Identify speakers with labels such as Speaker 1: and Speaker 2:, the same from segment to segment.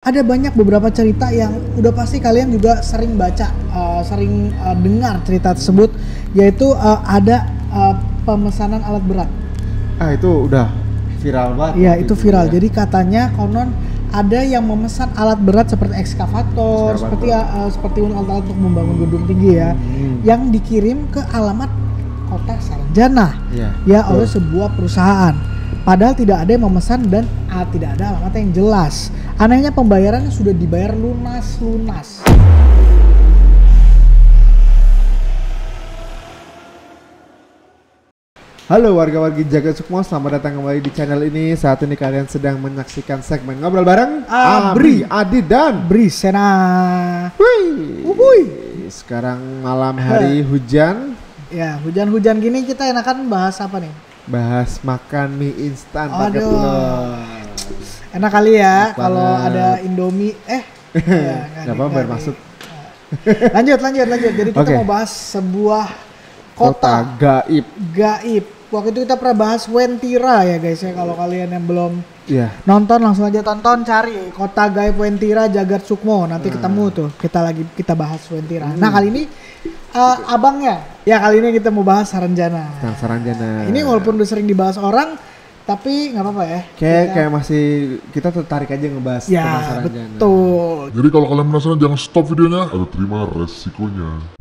Speaker 1: Ada banyak beberapa cerita yang udah pasti kalian juga sering baca, sering dengar cerita tersebut, yaitu ada pemesanan alat berat.
Speaker 2: Itu udah viral banget.
Speaker 1: Iya, itu viral. Ya. Jadi katanya konon ada yang memesan alat berat seperti ekskavator, seperti alat-alat untuk membangun gedung tinggi ya, yang dikirim ke alamat kota Saranjana, ya oleh sebuah perusahaan. Padahal tidak ada yang memesan dan tidak ada alamat yang jelas. Anehnya pembayarannya sudah dibayar lunas.
Speaker 2: Halo warga-wargi Jagat Sukmo, selamat datang kembali di channel ini. Saat ini kalian sedang menyaksikan segmen Ngobrol Bareng Abri, Adi, dan
Speaker 1: Brisena.
Speaker 2: Sekarang malam hari hujan.
Speaker 1: Ya, hujan-hujan gini kita enakan bahas apa nih?
Speaker 2: Bahas makan mie instan pakai telur.
Speaker 1: Enak kali ya kalau ada Indomie.
Speaker 2: Gak apa-apa bermaksud.
Speaker 1: Lanjut. Jadi kita mau bahas sebuah kota gaib. Waktu itu kita pernah bahas Wentira ya guys ya. Kalau kalian yang belum nonton langsung aja tonton, cari kota gaib Wentira Jagat Sukmo. Nanti ketemu tuh. Kita bahas Wentira. Nah kali ini abangnya. Ya kali ini kita mau bahas Saranjana.
Speaker 2: Saranjana.
Speaker 1: Ini walaupun udah sering dibahas orang, tapi nggak apa-apa ya.
Speaker 2: Kayak masih kita tertarik aja ngebahas tentang Saranjana.
Speaker 1: Betul.
Speaker 3: Jadi kalau kalian penasaran jangan stop videonya. Ada terima resikonya.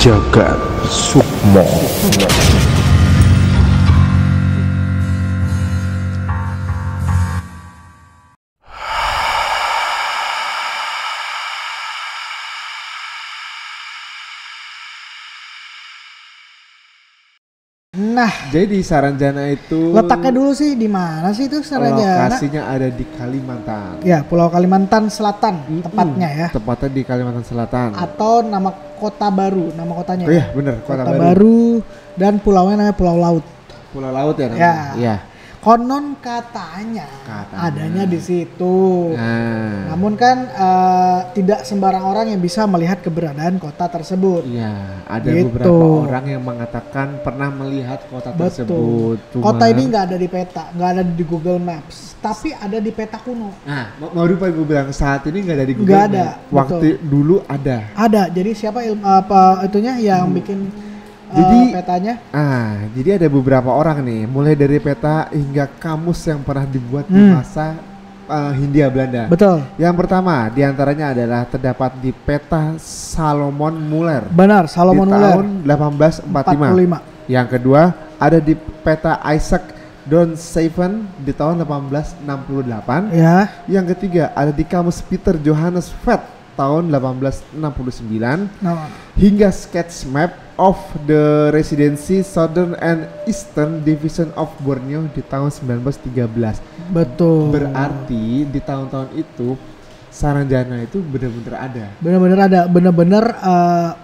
Speaker 4: Jagat Sukmo.
Speaker 1: Nah,
Speaker 2: jadi Saranjana itu
Speaker 1: letaknya dulu sih di mana sih itu Saranjana?
Speaker 2: Lokasinya ada di Kalimantan.
Speaker 1: Ya, Pulau Kalimantan Selatan tepatnya ya.
Speaker 2: Tepatnya di Kalimantan Selatan.
Speaker 1: Atau nama kota baru, nama kotanya.
Speaker 2: Oh iya, bener, kota
Speaker 1: baru dan pulaunya namanya Pulau Laut.
Speaker 2: Pulau Laut ya namanya.
Speaker 1: Ya. Konon katanya adanya di situ. Namun kan tidak sembarang orang yang bisa melihat keberadaan kota tersebut.
Speaker 2: Iya, ada beberapa orang yang mengatakan pernah melihat kota tersebut.
Speaker 1: Kota ini nggak ada di peta, nggak ada di Google Maps, tapi ada di peta kuno.
Speaker 2: Nah, mau gue bilang saat ini nggak ada di Google Maps. Waktu dulu ada.
Speaker 1: Ada. Jadi siapa itunya yang bikin petanya?
Speaker 2: Jadi ada beberapa orang nih, mulai dari peta hingga kamus yang pernah dibuat di masa Hindia Belanda.
Speaker 1: Betul.
Speaker 2: Yang pertama diantaranya adalah terdapat di peta Salomon Muller.
Speaker 1: Benar, Salomon Muller.
Speaker 2: Tahun 1845. Yang kedua ada di peta Isaac Donsaven di tahun 1868.
Speaker 1: Ya.
Speaker 2: Yang ketiga ada di kamus Peter Johannes Vet tahun 1869. Hingga sketch map of the Residency Southern and Eastern Division of Borneo di tahun 1913.
Speaker 1: Betul.
Speaker 2: Berarti di tahun-tahun itu Saranjana itu benar-benar ada.
Speaker 1: Benar-benar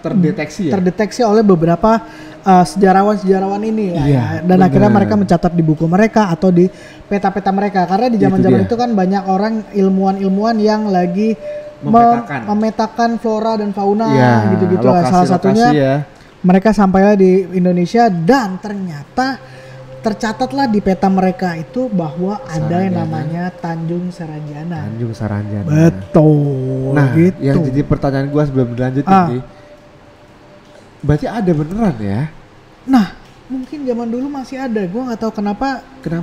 Speaker 2: terdeteksi ya.
Speaker 1: Terdeteksi oleh beberapa sejarawan ini ya. Dan akhirnya mereka mencatat di buku mereka atau di peta-peta mereka. Karena di zaman-zaman itu kan banyak orang ilmuwan-ilmuwan yang lagi memetakan flora dan fauna gitu-gitu lah. Salah satunya mereka sampailah di Indonesia dan ternyata tercatatlah di peta mereka itu bahwa ada yang namanya Tanjung Saranjana. Betul.
Speaker 2: Nah,
Speaker 1: gitu.
Speaker 2: yang jadi pertanyaan gua sebelum berlanjut ini, berarti ada beneran ya?
Speaker 1: Nah, mungkin zaman dulu masih ada. Gua nggak tahu kenapa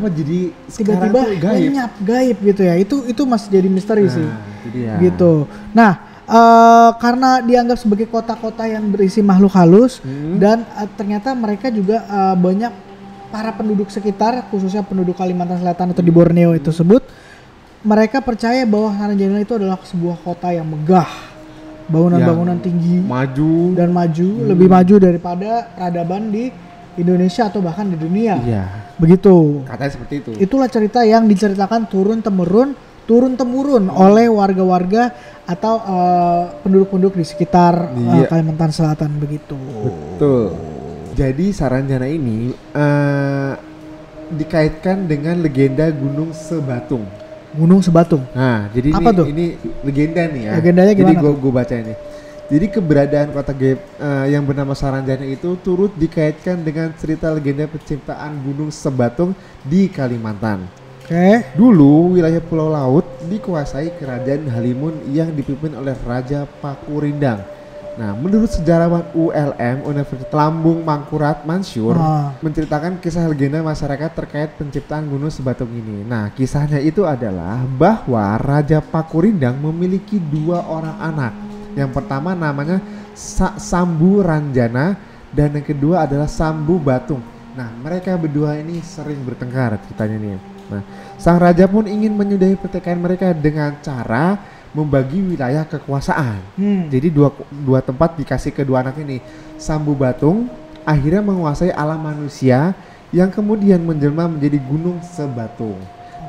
Speaker 2: jadi
Speaker 1: tiba-tiba lenyap gaib gitu ya. Itu masih jadi misteri sih. Gitu. Nah, karena dianggap sebagai kota-kota yang berisi makhluk halus dan ternyata mereka juga banyak para penduduk sekitar, khususnya penduduk Kalimantan Selatan atau di Borneo itu tersebut, mereka percaya bahwa Saranjana itu adalah sebuah kota yang megah, bangunan-bangunan tinggi, maju, lebih maju daripada peradaban di Indonesia atau bahkan di dunia. Begitu.
Speaker 2: Katanya seperti itu.
Speaker 1: Itulah cerita yang diceritakan turun temurun oleh warga-warga atau penduduk-penduduk di sekitar Kalimantan Selatan begitu.
Speaker 2: Betul. Jadi Saranjana ini dikaitkan dengan legenda Gunung Sebatung.
Speaker 1: Gunung Sebatung.
Speaker 2: Nah, jadi
Speaker 1: apa
Speaker 2: ini legenda nih ya.
Speaker 1: Legendanya gimana?
Speaker 2: Jadi gue baca ini. Jadi keberadaan kota gaib yang bernama Saranjana itu turut dikaitkan dengan cerita legenda penciptaan Gunung Sebatung di Kalimantan. Dulu wilayah Pulau Laut dikuasai Kerajaan Halimun yang dipimpin oleh Raja Pakurindang. Nah, menurut sejarawan ULM Universitas Lambung Mangkurat Mansur menceritakan kisah legenda masyarakat terkait penciptaan Gunung Sebatung ini. Nah, kisahnya itu adalah bahwa Raja Pakurindang memiliki 2 orang anak. Yang pertama namanya Sambu Ranjana dan yang kedua adalah Sambu Batung. Nah, mereka berdua ini sering bertengkar ceritanya nih. Nah, sang raja pun ingin menyudahi pertikaian mereka dengan cara membagi wilayah kekuasaan. Jadi dua tempat dikasih kedua anak ini. Sambu Batung akhirnya menguasai alam manusia yang kemudian menjelma menjadi Gunung Sebatung.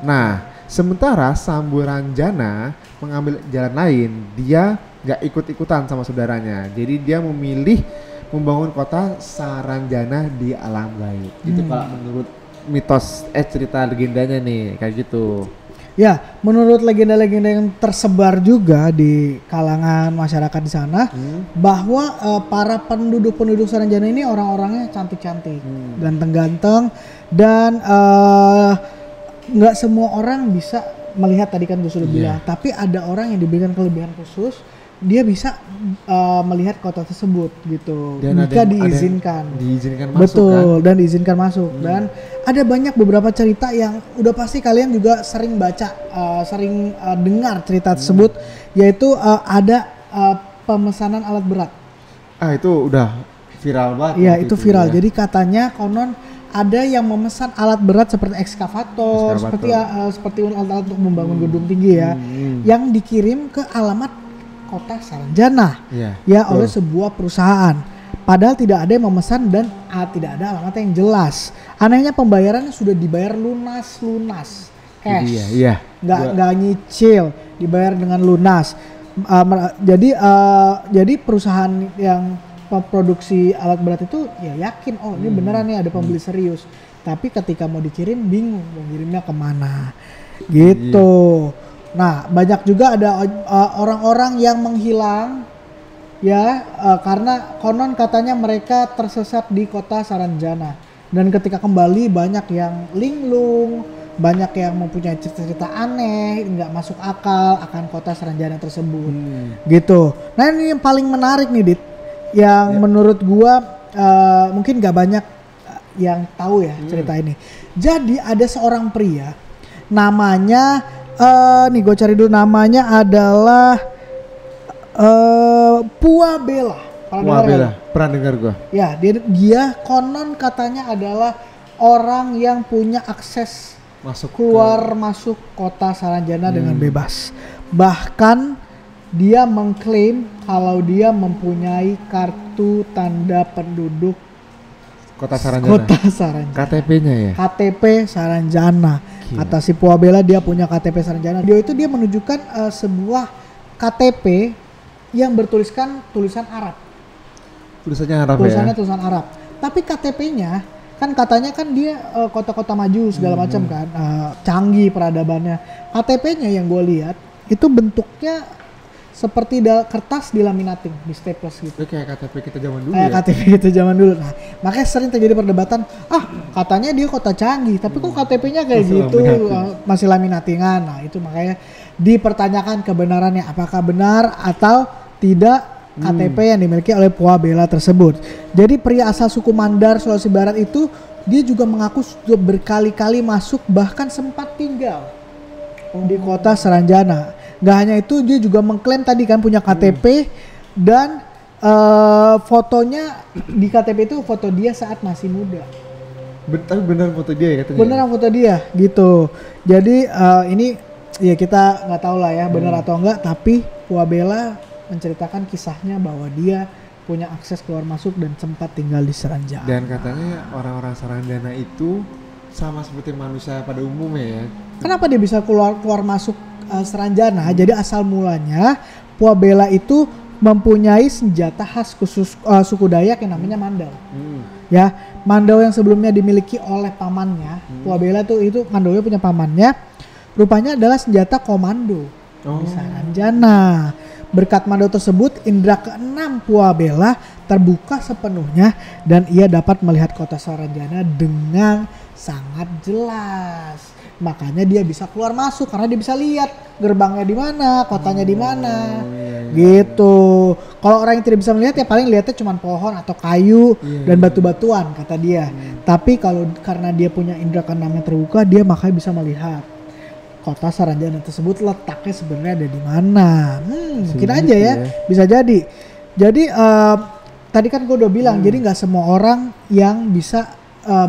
Speaker 2: Nah, sementara Sambu Ranjana mengambil jalan lain. Dia gak ikut-ikutan sama saudaranya. Jadi dia memilih membangun kota Saranjana di alam gaib. Itu kalau menurut mitos cerita legendanya nih kayak gitu.
Speaker 1: Ya, menurut legenda-legenda yang tersebar juga di kalangan masyarakat di sana, bahwa para penduduk-penduduk Saranjana ini orang-orangnya cantik-cantik, ganteng-ganteng, dan nggak semua orang bisa melihat, tadi kan gue sudah bilang, tapi ada orang yang diberikan kelebihan khusus, dia bisa melihat kota tersebut gitu, dan jika diizinkan masuk, betul kan? Dan diizinkan masuk. Dan ada banyak beberapa cerita yang udah pasti kalian juga sering baca, sering dengar cerita tersebut, yaitu ada pemesanan alat berat.
Speaker 2: Itu udah viral banget.
Speaker 1: Iya, itu viral. Jadi katanya konon ada yang memesan alat berat seperti ekskavator. seperti alat-alat untuk membangun gedung tinggi ya, yang dikirim ke alamat kota Saranjana oleh sebuah perusahaan. Padahal tidak ada yang memesan dan tidak ada alamatnya yang jelas. Anehnya pembayarannya sudah dibayar lunas cash, nggak nyicil, dibayar dengan lunas. Jadi perusahaan yang produksi alat berat itu ya yakin, oh ini beneran nih ada pembeli serius. Tapi ketika mau dikirim bingung mau kirimnya kemana gitu. Nah, banyak juga ada orang-orang yang menghilang karena konon katanya mereka tersesat di kota Saranjana. Dan ketika kembali banyak yang linglung, banyak yang mempunyai cerita-cerita aneh, nggak masuk akal akan kota Saranjana tersebut. Gitu. Nah, ini yang paling menarik nih, Dit. Yang menurut gua mungkin nggak banyak yang tahu ya cerita ini. Jadi ada seorang pria namanya nih gue cari dulu, namanya adalah Puabela. Pernah dengar gue. Ya, dia konon katanya adalah orang yang punya akses masuk kota Saranjana dengan bebas. Bahkan dia mengklaim kalau dia mempunyai kartu tanda penduduk
Speaker 2: Kota Saranjana. KTP-nya ya?
Speaker 1: KTP Saranjana. Kata si Puabela dia punya KTP Saranjana. Dia menunjukkan sebuah KTP yang bertuliskan tulisan Arab. Tulisannya tulisan Arab. Tapi KTP-nya kan katanya kan dia kota-kota maju segala macam kan, canggih peradabannya. KTP-nya yang gue lihat itu bentuknya seperti kertas dilaminating, di staples gitu.
Speaker 2: Kayak KTP kita zaman dulu
Speaker 1: KTP kita zaman dulu. Nah, makanya sering terjadi perdebatan, katanya dia kota canggih, tapi kok KTP-nya kayak gitu, masih laminatingan. Nah, itu makanya dipertanyakan kebenarannya, apakah benar atau tidak KTP yang dimiliki oleh Puabela tersebut. Jadi pria asal suku Mandar, Sulawesi Barat itu, dia juga mengaku sudah berkali-kali masuk, bahkan sempat tinggal di kota Saranjana. Gak hanya itu, dia juga mengklaim tadi kan punya KTP dan fotonya di KTP itu foto dia saat masih muda.
Speaker 2: Tapi benar foto dia ya katanya?
Speaker 1: Beneran foto dia gitu. Jadi ini ya kita nggak tahu lah ya benar atau enggak, tapi Puabela menceritakan kisahnya bahwa dia punya akses keluar masuk dan sempat tinggal di Saranjana.
Speaker 2: Dan katanya orang-orang Saranjana itu sama seperti manusia pada umumnya ya.
Speaker 1: Kenapa dia bisa keluar masuk Saranjana? Jadi asal mulanya Puabela itu mempunyai senjata khas khusus suku Dayak yang namanya mandau. Ya, mandau yang sebelumnya dimiliki oleh pamannya. Puabela itu mandaunya punya pamannya. Rupanya adalah senjata komando di Saranjana. Berkat mandat tersebut, indera keenam Puabella terbuka sepenuhnya dan ia dapat melihat kota Saranjana dengan sangat jelas. Makanya dia bisa keluar masuk karena dia bisa lihat gerbangnya di mana, kotanya di mana, gitu. Kalau orang yang tidak bisa melihat ya paling lihatnya cuma pohon atau kayu dan batu-batuan kata dia. Tapi kalau karena dia punya indera keenam yang terbuka, dia makanya bisa melihat kota Saranjana tersebut letaknya sebenarnya ada di mana. Mungkin aja ya, bisa jadi. Jadi tadi kan gue udah bilang, jadi nggak semua orang yang bisa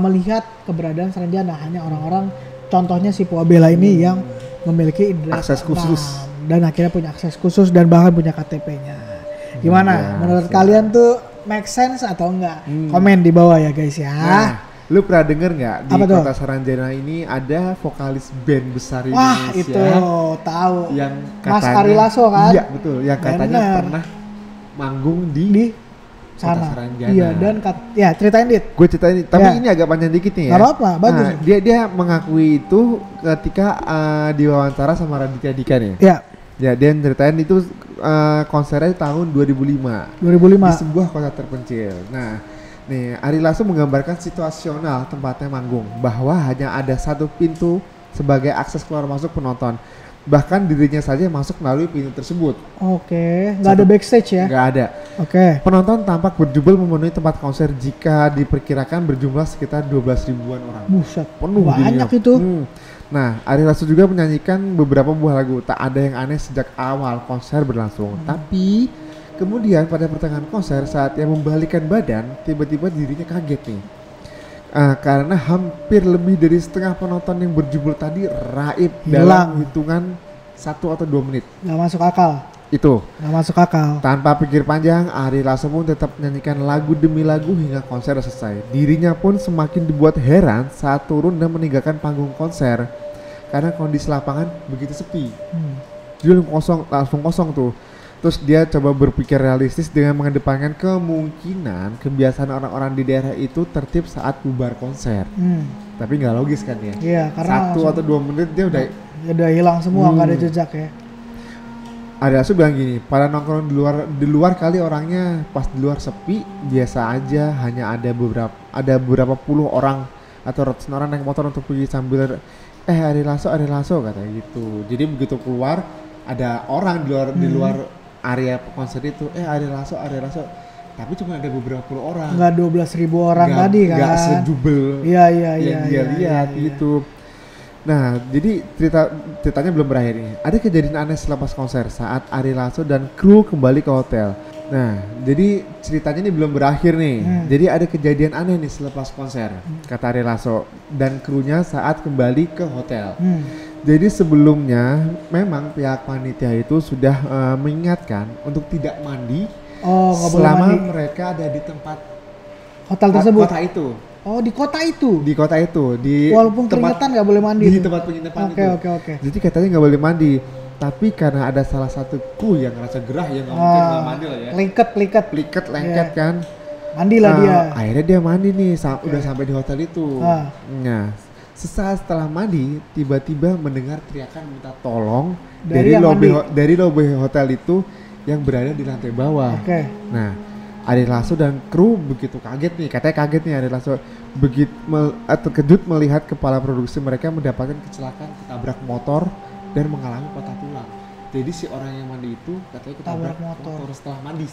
Speaker 1: melihat keberadaan Saranjana, hanya orang-orang. Contohnya si Puabella ini yang memiliki indera
Speaker 2: akses khusus
Speaker 1: dan akhirnya punya akses khusus dan bahkan punya KTP-nya. Gimana? Menurut kalian tuh make sense atau enggak? Komen di bawah ya guys ya.
Speaker 2: Nah, lu pernah denger nggak di kota Saranjana ini ada vokalis band besar Indonesia?
Speaker 1: Wah itu tahu.
Speaker 2: Yang katanya,
Speaker 1: Mas Ari Lasso kan?
Speaker 2: Iya betul. Yang katanya pernah manggung di
Speaker 1: sana.
Speaker 2: Saranjana.
Speaker 1: Iya dan ya ceritain Dit.
Speaker 2: Gue ceritain, tapi ini agak panjang dikit nih ya.
Speaker 1: Gak apa-apa, bagus.
Speaker 2: Nah, dia mengakui itu ketika diwawancara sama Raditya Dika nih.
Speaker 1: Iya.
Speaker 2: Ya, dia ceritain itu konsernya tahun 2005.
Speaker 1: 2005.
Speaker 2: Di sebuah kota terpencil. Nah, nih Ari Lasso menggambarkan situasional tempatnya manggung bahwa hanya ada satu pintu sebagai akses keluar masuk penonton. Bahkan dirinya saja masuk melalui pintu tersebut.
Speaker 1: Oke, nggak ada backstage ya?
Speaker 2: Nggak ada.
Speaker 1: Oke.
Speaker 2: Penonton tampak berjubel memenuhi tempat konser jika diperkirakan berjumlah sekitar 12 ribuan orang.
Speaker 1: Buset,
Speaker 2: penuh
Speaker 1: banyak
Speaker 2: dirinya.
Speaker 1: itu.
Speaker 2: Nah, Ari Lasso juga menyanyikan beberapa buah lagu. Tak ada yang aneh sejak awal konser berlangsung. Tapi kemudian pada pertengahan konser saat ia membalikan badan, tiba-tiba dirinya kaget nih. Karena hampir lebih dari setengah penonton yang berjubel tadi raib dalam hitungan 1 atau 2 menit.
Speaker 1: Gak masuk akal.
Speaker 2: Itu.
Speaker 1: Gak masuk akal.
Speaker 2: Tanpa pikir panjang, Ari Lasso pun tetap menyanyikan lagu demi lagu hingga konser selesai. Dirinya pun semakin dibuat heran saat turun dan meninggalkan panggung konser karena kondisi lapangan begitu sepi. Jadi langsung kosong tuh. Terus dia coba berpikir realistis dengan mengedepankan kemungkinan kebiasaan orang-orang di daerah itu tertib saat bubar konser. Tapi nggak logis kan ya?
Speaker 1: Iya, karena
Speaker 2: 1 atau 2 menit dia
Speaker 1: udah hilang semua, nggak ada jejak ya.
Speaker 2: Ari Lasso bilang gini, pada nongkrong di luar kali orangnya pas di luar sepi biasa aja, hanya ada beberapa puluh orang atau ratusan orang naik motor untuk pergi sambil Ari Lasso katanya gitu. Jadi begitu keluar ada orang di luar area konser itu, Ari Lasso, tapi cuma ada beberapa puluh orang.
Speaker 1: Nggak 12.000 orang tadi kan? Nggak
Speaker 2: sejubel yang dia lihat gitu. Nah, jadi ceritanya belum berakhir nih. Ada kejadian aneh selepas konser saat Ari Lasso dan kru kembali ke hotel. Nah, jadi ceritanya ini belum berakhir nih. Jadi ada kejadian aneh nih selepas konser, kata Ari Lasso dan krunya saat kembali ke hotel. Jadi sebelumnya memang pihak panitia itu sudah mengingatkan untuk tidak mandi selama mereka ada di tempat
Speaker 1: hotel tersebut.
Speaker 2: Kota itu.
Speaker 1: Oh, di kota itu?
Speaker 2: Di kota itu.
Speaker 1: Walaupun keringetan nggak boleh mandi?
Speaker 2: Di tempat penginapan itu.
Speaker 1: Oke.
Speaker 2: Jadi katanya nggak boleh mandi. Tapi karena ada salah satu kru yang ngerasa gerah ya nggak mungkin nggak mandi lah ya. Pliket, lengket kan.
Speaker 1: Mandilah dia.
Speaker 2: Akhirnya dia mandi nih, udah sampai di hotel itu. Nah, sesaat setelah mandi, tiba-tiba mendengar teriakan minta tolong dari lobi hotel itu yang berada di lantai bawah. Nah, Ari Lasso dan kru begitu kaget nih, katanya kaget nih Ari Lasso begitu terkejut melihat kepala produksi mereka mendapatkan kecelakaan ketabrak motor dan mengalami patah tulang. Jadi si orang yang mandi itu katanya ketabrak motor setelah mandi.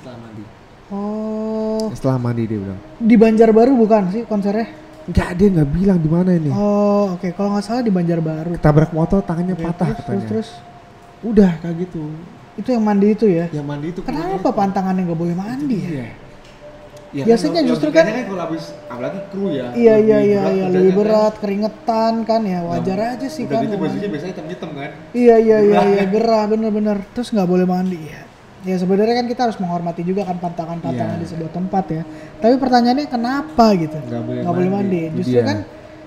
Speaker 1: Oh.
Speaker 2: Setelah mandi dia bilang.
Speaker 1: Di Banjarbaru bukan sih konsernya?
Speaker 2: Enggak, dia nggak bilang di mana ini.
Speaker 1: Oh, oke. Kalau nggak salah di Banjarbaru.
Speaker 2: Ketabrak motor, tangannya patah katanya.
Speaker 1: Terus.
Speaker 2: Udah kayak gitu.
Speaker 1: Itu yang mandi itu ya?
Speaker 2: Yang mandi itu.
Speaker 1: Kenapa pantangannya nggak boleh mandi ya?
Speaker 2: Ya,
Speaker 1: biasanya
Speaker 2: kan,
Speaker 1: justru kan
Speaker 2: kalau habis apalagi kru ya.
Speaker 1: Iya, lebih berat, keringetan kan ya, wajar aja sih kan.
Speaker 2: Itu bajunya biasanya hitam-hitam kan.
Speaker 1: Iya, gerah bener. Terus nggak boleh mandi ya. Ya sebenarnya kan kita harus menghormati juga kan pantangan-pantangan di sebuah tempat ya. Tapi pertanyaannya kenapa gitu? Nggak boleh mandi. Justru kan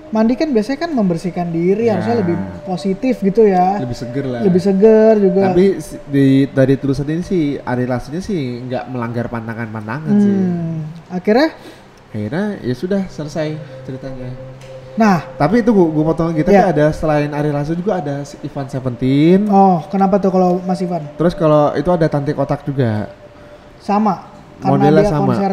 Speaker 1: mandi kan biasanya kan membersihkan diri, harusnya lebih positif gitu ya. Lebih seger lah. Lebih seger juga.
Speaker 2: Tapi dari tulisan ini sih Ari Lassonya sih nggak melanggar pantangan-pantangan sih.
Speaker 1: Akhirnya
Speaker 2: ya sudah selesai ceritanya.
Speaker 1: Nah,
Speaker 2: tapi itu gue potong lagi. Tapi ada selain Ari Lasso juga ada Ivan Seventeen.
Speaker 1: Oh, kenapa tuh kalau Mas Ivan?
Speaker 2: Terus kalau itu ada Tante Kotak juga.
Speaker 1: Sama. Karena
Speaker 2: Modelnya
Speaker 1: dia
Speaker 2: sama.
Speaker 1: Konser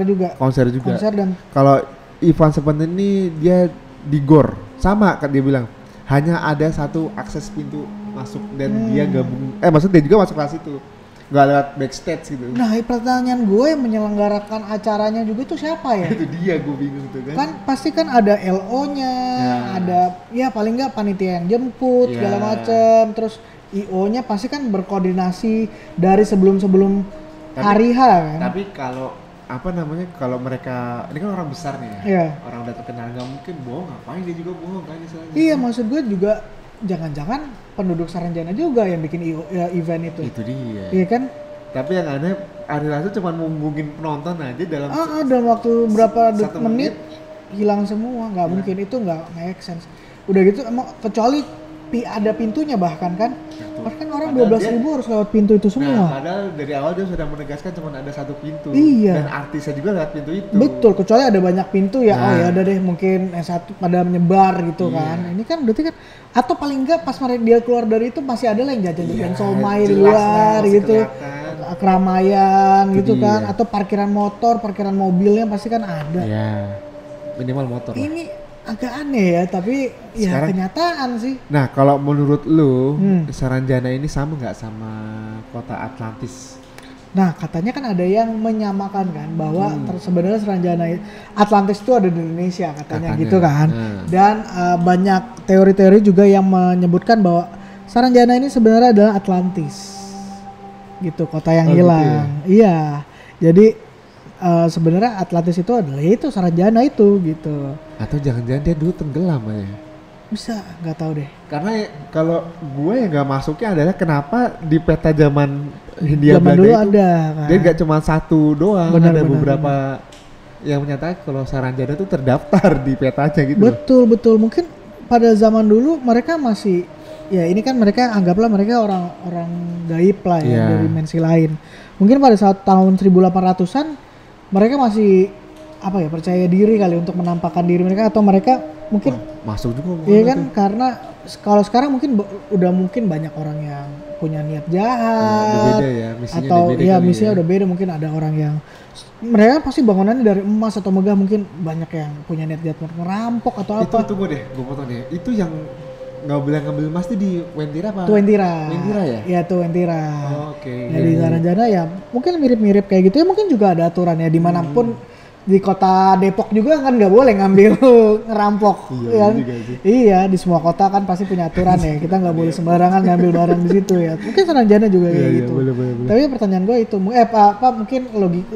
Speaker 1: juga.
Speaker 2: Konser dan kalau Ivan Seventeen ini dia di GOR. Sama kan dia bilang. Hanya ada satu akses pintu masuk dan dia gabung. Maksudnya dia juga masuk kelas itu. Nggak lewat backstage gitu.
Speaker 1: Nah, pertanyaan gue yang menyelenggarakan acaranya juga itu siapa ya?
Speaker 2: Itu dia, gue bingung tuh kan.
Speaker 1: Kan pasti kan ada LO-nya, ada ya paling nggak panitia yang jemput segala macem, terus IO-nya pasti kan berkoordinasi dari sebelum hari H kan.
Speaker 2: Tapi kalau apa namanya, kalau mereka ini kan orang besar nih ya, orang udah terkenal, nggak mungkin bohong, ngapain dia juga bohong kan istilahnya.
Speaker 1: Iya, maksud gue juga jangan-jangan penduduk Saranjana juga yang bikin event itu.
Speaker 2: Itu dia.
Speaker 1: Iya kan?
Speaker 2: Tapi yang aneh, Ari Lasso cuma menghubungin penonton aja
Speaker 1: dalam waktu berapa menit hilang semua, nggak mungkin, itu nggak make sense. Udah gitu emang kecuali ada pintunya bahkan kan. Bahkan orang 12.000 harus lewat pintu itu semua.
Speaker 2: Nah, padahal dari awal dia sudah menegaskan cuma ada satu pintu.
Speaker 1: Iya.
Speaker 2: Dan artisnya juga lewat pintu itu.
Speaker 1: Betul, kecuali ada banyak pintu ya. Oh ya udah deh, mungkin yang satu pada menyebar gitu kan. Ini kan berarti kan, atau paling enggak pas dia keluar dari itu masih ada lah yang jajan-jajan somai di luar gitu. Keramaian gitu kan, atau parkiran motor, parkiran mobilnya pasti kan ada.
Speaker 2: Iya. Minimal motor.
Speaker 1: Ini agak aneh ya, tapi sekarang, ya kenyataan sih.
Speaker 2: Nah, kalau menurut lu, Saranjana ini sama nggak sama kota Atlantis?
Speaker 1: Nah, katanya kan ada yang menyamakan kan, bahwa sebenarnya Saranjana Atlantis itu ada di Indonesia katanya. Gitu kan. Dan banyak teori-teori juga yang menyebutkan bahwa Saranjana ini sebenarnya adalah Atlantis. Gitu, kota yang hilang. Gitu ya? Iya. Jadi sebenarnya Atlantis itu adalah itu Saranjana itu gitu.
Speaker 2: Atau jangan-jangan dia dulu tenggelam aja.
Speaker 1: Bisa, nggak tahu deh.
Speaker 2: Karena kalau gue yang nggak masuknya adalah kenapa di peta zaman Hindia Belanda
Speaker 1: dulu
Speaker 2: itu
Speaker 1: ada kan?
Speaker 2: Dia nggak cuma satu doang, ada beberapa yang menyatakan kalau Saranjana itu terdaftar di petanya gitu.
Speaker 1: Betul. Mungkin pada zaman dulu mereka masih, ya ini kan mereka anggaplah mereka orang gaib lah ya, dari dimensi lain. Mungkin pada saat tahun 1800-an mereka masih percaya diri kali untuk menampakkan diri mereka, atau mereka mungkin
Speaker 2: masuk juga.
Speaker 1: Iya kan, karena kalau sekarang mungkin udah mungkin banyak orang yang punya niat jahat,
Speaker 2: beda ya, misinya
Speaker 1: atau
Speaker 2: beda
Speaker 1: misinya udah beda. Mungkin ada orang yang mereka pasti bangunannya dari emas atau megah, mungkin banyak yang punya niat jahat ngerampok atau apa.
Speaker 2: Itu tunggu deh, gue potong deh. Itu yang ngambil emas tuh di Wentira apa?
Speaker 1: Wentira ya? Iya tuh Wentira.
Speaker 2: Oke.
Speaker 1: Di Saranjana ya mungkin mirip-mirip kayak gitu ya, mungkin juga ada aturan ya dimanapun. Di kota Depok juga kan nggak boleh ngambil ngerampok. Iya, di semua kota kan pasti punya aturan ya, kita nggak boleh sembarangan ngambil barang di situ ya. Mungkin Saranjana juga kayak gitu.
Speaker 2: Boleh.
Speaker 1: Tapi pertanyaan gue itu mungkin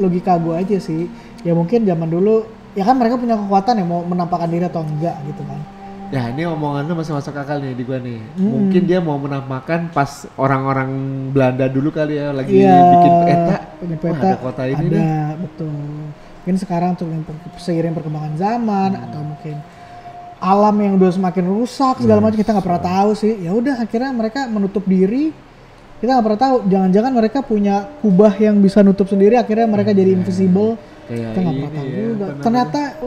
Speaker 1: logika gue aja sih ya, mungkin zaman dulu ya kan mereka punya kekuatan ya, mau menampakkan diri atau enggak gitu kan.
Speaker 2: Ya ini omongannya masih masuk akal nih di gua nih. Mungkin dia mau menampakkan pas orang-orang Belanda dulu kali ya lagi bikin peta. Ada kota ini nih.
Speaker 1: Betul. Mungkin sekarang tuh seiring perkembangan zaman atau mungkin alam yang udah semakin rusak segala macam, kita nggak pernah tahu sih. Ya udah akhirnya mereka menutup diri. Kita nggak pernah tahu. Jangan-jangan mereka punya kubah yang bisa nutup sendiri, akhirnya mereka jadi invisible. Kita nggak pernah tahu juga.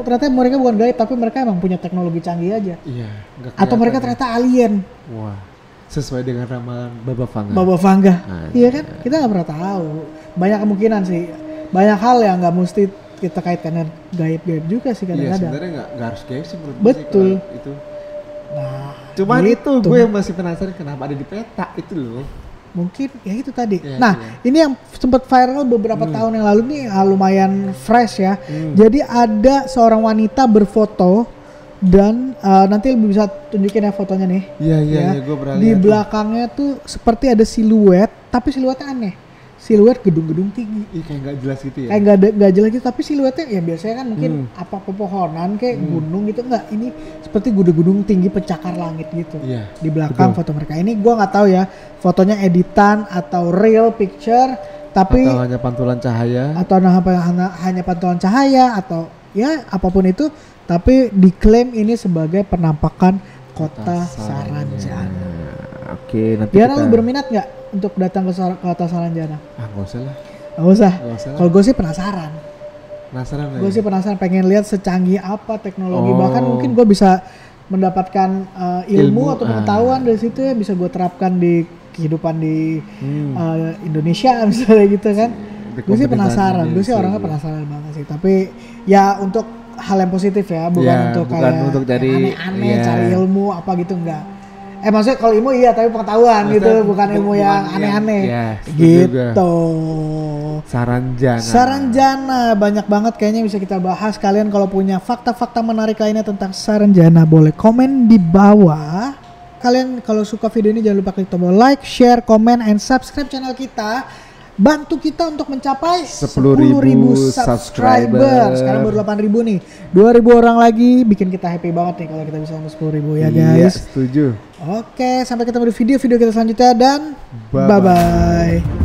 Speaker 1: Ternyata mereka bukan gaib, tapi mereka emang punya teknologi canggih aja.
Speaker 2: Iya.
Speaker 1: Atau mereka ternyata alien.
Speaker 2: Wah, sesuai dengan ramalan
Speaker 1: Baba Vanga. Iya kan? Kita nggak pernah tahu. Banyak kemungkinan sih. Banyak hal yang nggak mesti kita kaitkan dengan gaib-gaib juga sih kadang-kadang.
Speaker 2: Iya, sebenarnya nggak harus gaib sih menurut
Speaker 1: Betul.
Speaker 2: Gue sih itu.
Speaker 1: Nah,
Speaker 2: cuman itu gue masih penasaran kenapa ada di peta itu loh.
Speaker 1: Mungkin ya itu tadi. Ini yang sempat viral beberapa tahun yang lalu nih, lumayan fresh ya. Jadi ada seorang wanita berfoto dan nanti lebih bisa tunjukin ya fotonya nih.
Speaker 2: Iya, gue pernah lihat.
Speaker 1: Di belakangnya tuh seperti ada siluet, tapi siluetnya aneh. Siluet gedung-gedung tinggi.
Speaker 2: Kayak nggak jelas gitu ya?
Speaker 1: Kayak nggak jelas gitu, tapi siluetnya ya biasanya kan mungkin apa pepohonan kayak gunung gitu, enggak, ini seperti gedung-gedung tinggi pencakar langit gitu. Di belakang foto mereka ini gua nggak tahu ya fotonya editan atau real picture, tapi
Speaker 2: atau hanya pantulan cahaya,
Speaker 1: atau hanya pantulan cahaya atau ya apapun itu, tapi diklaim ini sebagai penampakan kota Saranjana.
Speaker 2: Oke, nanti
Speaker 1: Biar lu berminat nggak untuk datang ke kota Saranjana?
Speaker 2: Nggak usah lah.
Speaker 1: Nggak usah. Kalau gue sih penasaran. Gue sih penasaran, pengen lihat secanggih apa teknologi. Bahkan mungkin gue bisa mendapatkan ilmu atau pengetahuan dari situ ya, bisa gue terapkan di kehidupan di Indonesia misalnya gitu kan. Gue sih penasaran, gue sih orangnya penasaran banget sih. Tapi ya untuk hal yang positif ya, bukan untuk kayak
Speaker 2: untuk dari
Speaker 1: aneh-aneh cari ilmu apa gitu, enggak. Maksudnya kalau ilmu iya, tapi pengetahuan maksudnya, gitu, bukan ilmu yang aneh-aneh. Gitu. Saranjana banyak banget kayaknya bisa kita bahas. Kalian kalau punya fakta-fakta menarik lainnya tentang Saranjana boleh komen di bawah. Kalian kalau suka video ini jangan lupa klik tombol like, share, comment, and subscribe channel kita. Bantu kita untuk mencapai 10.000 subscriber. Sekarang baru 8.000 nih. 2.000 orang lagi bikin kita happy banget nih kalau kita bisa sampai 10.000 ya guys.
Speaker 2: Iya, setuju.
Speaker 1: Oke, sampai ketemu di video-video kita selanjutnya dan bye-bye.